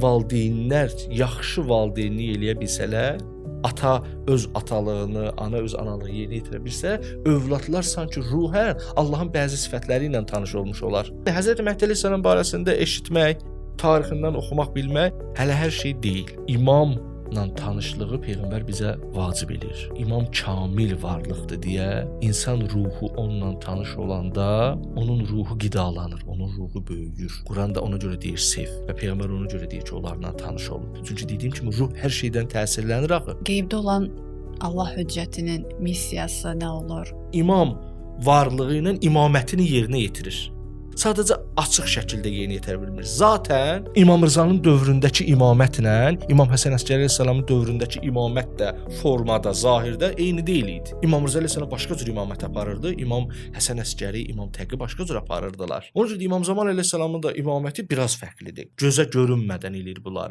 valideynlər yaxşı valideynlik eləyə bilsələr, ata öz atalığını, ana öz analığını yerinə yetirə bilsə, övladlar sanki ruhən Allahın bəzi sifətləri ilə tanış olmuş olar. Həzrət Məhdi əleyhissalam barəsində eşitmək, tarixindən oxumaq, bilmək hələ hər şey deyil. İmamla tanışlığı Peyğəmbər bizə vacib edir. İmam kamil varlıqdır deyə insan ruhu onunla tanış olanda onun ruhu qidalanır, onun ruhu böyüyür. Quran da ona görə deyir sev və Peyğəmbər ona görə deyir ki, onlarla tanış olun. Çünki dediyim kimi ruh hər şeydən təsirlənir axı. Qeybdə olan Allah hüccətinin missiyası nə olur? İmam varlığı ilə imamətini yerinə yetirir. Sadəcə açıq şəkildə yerinə yetirə bilmir. Zaten İmam Rızanın dövründəki imamətlə İmam Həsən Əskəri əleyhissalamın dövründəki imamət də formada, zahirdə eyni deyil idi. İmam Rıza əleyhissalam başqa cür imamət aparırdı, İmam Həsən Əskəri, İmam Təqi başqa cür aparırdılar. Onun üçün İmam Zaman əleyhissalamın da imaməti biraz fərqlidir. Gözə görünmədən eləyir bunları.